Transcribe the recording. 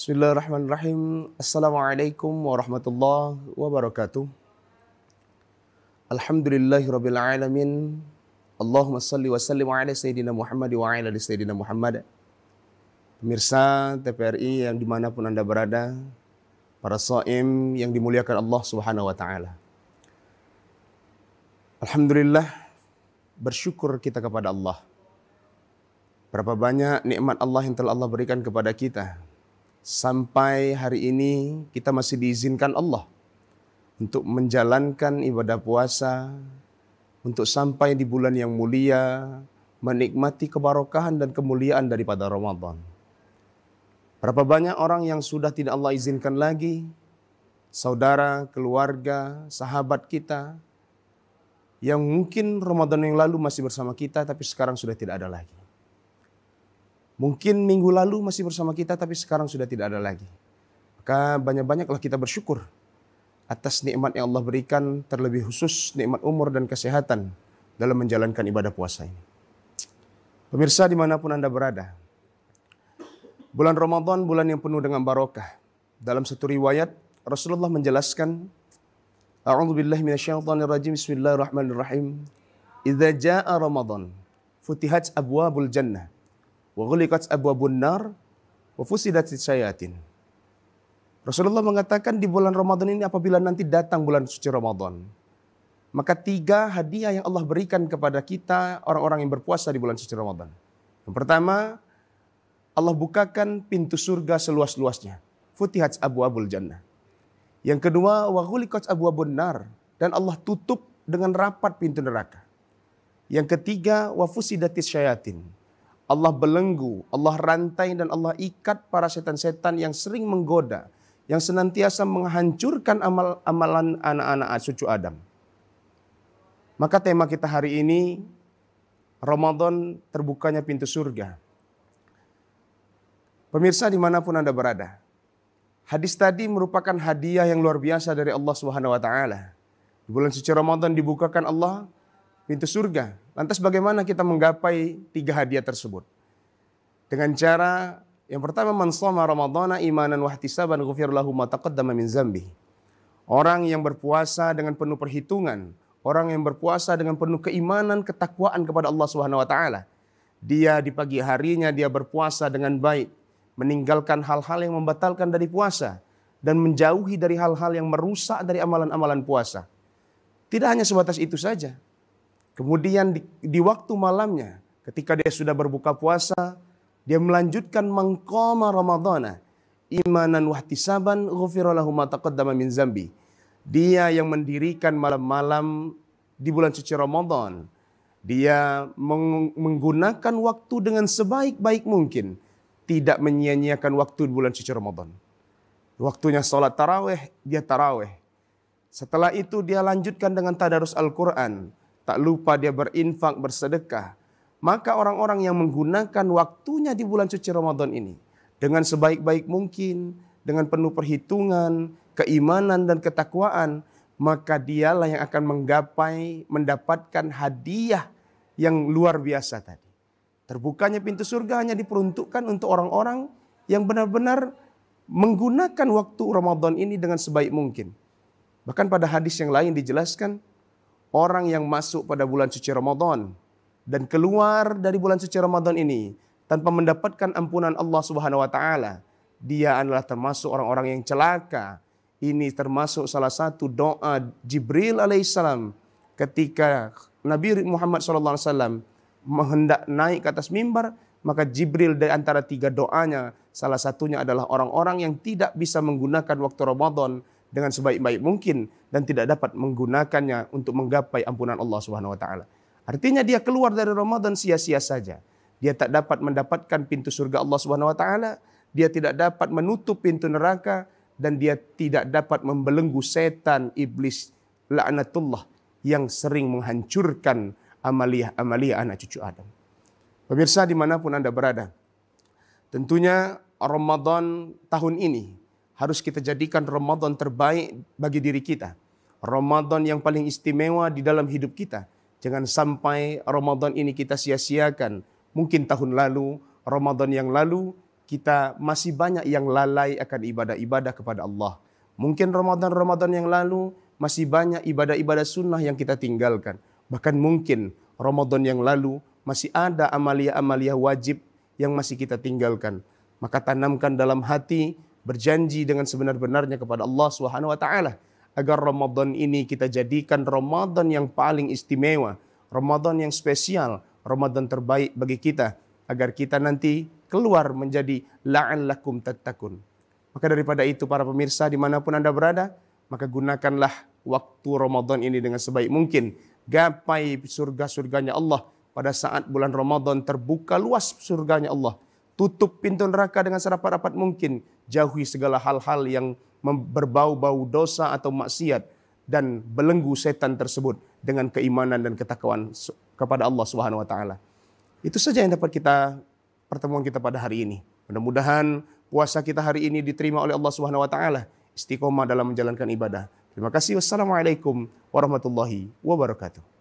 Bismillahirrahmanirrahim. Assalamualaikum warahmatullahi wabarakatuh. Alhamdulillahirabbil alamin. Allahumma salli wa sallim ala sayyidina Muhammad wa ala ali sayyidina Muhammad. Pemirsa TVRI yang dimanapun Anda berada, para shaim yang dimuliakan Allah Subhanahu wa taala. Alhamdulillah, bersyukur kita kepada Allah. Berapa banyak nikmat Allah yang telah Allah berikan kepada kita. Sampai hari ini kita masih diizinkan Allah untuk menjalankan ibadah puasa, untuk sampai di bulan yang mulia, menikmati kebarokahan dan kemuliaan daripada Ramadan. Berapa banyak orang yang sudah tidak Allah izinkan lagi, saudara, keluarga, sahabat kita, yang mungkin Ramadan yang lalu masih bersama kita tapi sekarang sudah tidak ada lagi. Mungkin minggu lalu masih bersama kita tapi sekarang sudah tidak ada lagi. Maka banyak-banyaklah kita bersyukur atas nikmat yang Allah berikan, terlebih khusus nikmat umur dan kesehatan dalam menjalankan ibadah puasa ini. Pemirsa dimanapun Anda berada, bulan Ramadan bulan yang penuh dengan barokah. Dalam satu riwayat Rasulullah menjelaskan, A'udzubillahi minasyaitonirrajim, Bismillahirrahmanirrahim. Idza jaa Ramadan, futihat abwabul jannah. Wa ghuliqat abwabun nar wa fusidat syayatin. Rasulullah mengatakan di bulan Ramadan ini apabila nanti datang bulan suci Ramadan, maka 3 hadiah yang Allah berikan kepada kita orang-orang yang berpuasa di bulan suci Ramadan. Yang pertama, Allah bukakan pintu surga seluas-luasnya. Futihat abwabul jannah. Yang kedua, wa ghuliqat abwabun nar, dan Allah tutup dengan rapat pintu neraka. Yang ketiga, wa fusidatis syayatin. Allah belenggu, Allah rantai dan Allah ikat para setan-setan yang sering menggoda, yang senantiasa menghancurkan amalan anak-anak cucu Adam. Maka tema kita hari ini, Ramadan terbukanya pintu surga. Pemirsa dimanapun Anda berada, hadis tadi merupakan hadiah yang luar biasa dari Allah Subhanahu wa taala. Di bulan suci Ramadan dibukakan Allah pintu surga. Lantas bagaimana kita menggapai 3 hadiah tersebut? Dengan cara yang pertama, man shoma ramadhana imanan wa ihtisaban ghufir lahu ma taqaddama min dzambi. Orang yang berpuasa dengan penuh perhitungan, orang yang berpuasa dengan penuh keimanan, ketakwaan kepada Allah Subhanahu wa taala. Dia di pagi harinya dia berpuasa dengan baik, meninggalkan hal-hal yang membatalkan dari puasa dan menjauhi dari hal-hal yang merusak dari amalan-amalan puasa. Tidak hanya sebatas itu saja. Kemudian di waktu malamnya, ketika dia sudah berbuka puasa, dia melanjutkan mangqama ramadhana imanan wahtisaban ghufira lahu ma taqaddama min zambi. Dia yang mendirikan malam-malam di bulan suci Ramadan. Dia menggunakan waktu dengan sebaik-baik mungkin, tidak menyia-nyiakan waktu di bulan suci Ramadan. Waktunya sholat tarawih, dia tarawih. Setelah itu dia lanjutkan dengan tadarus Al-Quran. Tak lupa dia berinfak, bersedekah. Maka orang-orang yang menggunakan waktunya di bulan suci Ramadan ini dengan sebaik-baik mungkin, dengan penuh perhitungan, keimanan dan ketakwaan, maka dialah yang akan mendapatkan hadiah yang luar biasa tadi. Terbukanya pintu surga hanya diperuntukkan untuk orang-orang yang benar-benar menggunakan waktu Ramadan ini dengan sebaik mungkin. Bahkan pada hadis yang lain dijelaskan, orang yang masuk pada bulan suci Ramadan dan keluar dari bulan suci Ramadan ini tanpa mendapatkan ampunan Allah Subhanahu wa taala, dia adalah termasuk orang-orang yang celaka. Ini termasuk salah satu doa Jibril alaihissalam ketika Nabi Muhammad SAW hendak naik ke atas mimbar, maka Jibril dari antara 3 doanya, salah satunya adalah orang-orang yang tidak bisa menggunakan waktu Ramadan dengan sebaik-baik mungkin dan tidak dapat menggunakannya untuk menggapai ampunan Allah Subhanahu wa taala. Artinya dia keluar dari Ramadan sia-sia saja. Dia tak dapat mendapatkan pintu surga Allah Subhanahu wa taala, dia tidak dapat menutup pintu neraka, dan dia tidak dapat membelenggu setan iblis laknatullah yang sering menghancurkan amalia-amalia anak cucu Adam. Pemirsa dimanapun Anda berada, tentunya Ramadan tahun ini harus kita jadikan Ramadan terbaik bagi diri kita. Ramadan yang paling istimewa di dalam hidup kita. Jangan sampai Ramadan ini kita sia-siakan. Mungkin tahun lalu, Ramadan yang lalu, kita masih banyak yang lalai akan ibadah-ibadah kepada Allah. Mungkin Ramadan-Ramadan yang lalu masih banyak ibadah-ibadah sunnah yang kita tinggalkan. Bahkan mungkin Ramadan yang lalu masih ada amalia-amalia wajib yang masih kita tinggalkan. Maka tanamkan dalam hati, berjanji dengan sebenar-benarnya kepada Allah Subhanahu wa taala agar Ramadan ini kita jadikan Ramadan yang paling istimewa, Ramadan yang spesial, Ramadan terbaik bagi kita, agar kita nanti keluar menjadi la'allakum tattaqun. Maka daripada itu para pemirsa dimanapun Anda berada, maka gunakanlah waktu Ramadan ini dengan sebaik mungkin. Gapai surga-surganya Allah pada saat bulan Ramadan, terbuka luas surganya Allah. Tutup pintu neraka dengan serapat-rapat mungkin. Jauhi segala hal-hal yang berbau-bau dosa atau maksiat, dan belenggu setan tersebut dengan keimanan dan ketakwaan kepada Allah Subhanahu wa taala. Itu saja yang dapat pertemuan kita pada hari ini. Mudah-mudahan puasa kita hari ini diterima oleh Allah Subhanahu wa taala, istiqomah dalam menjalankan ibadah. Terima kasih. Wassalamualaikum warahmatullahi wabarakatuh.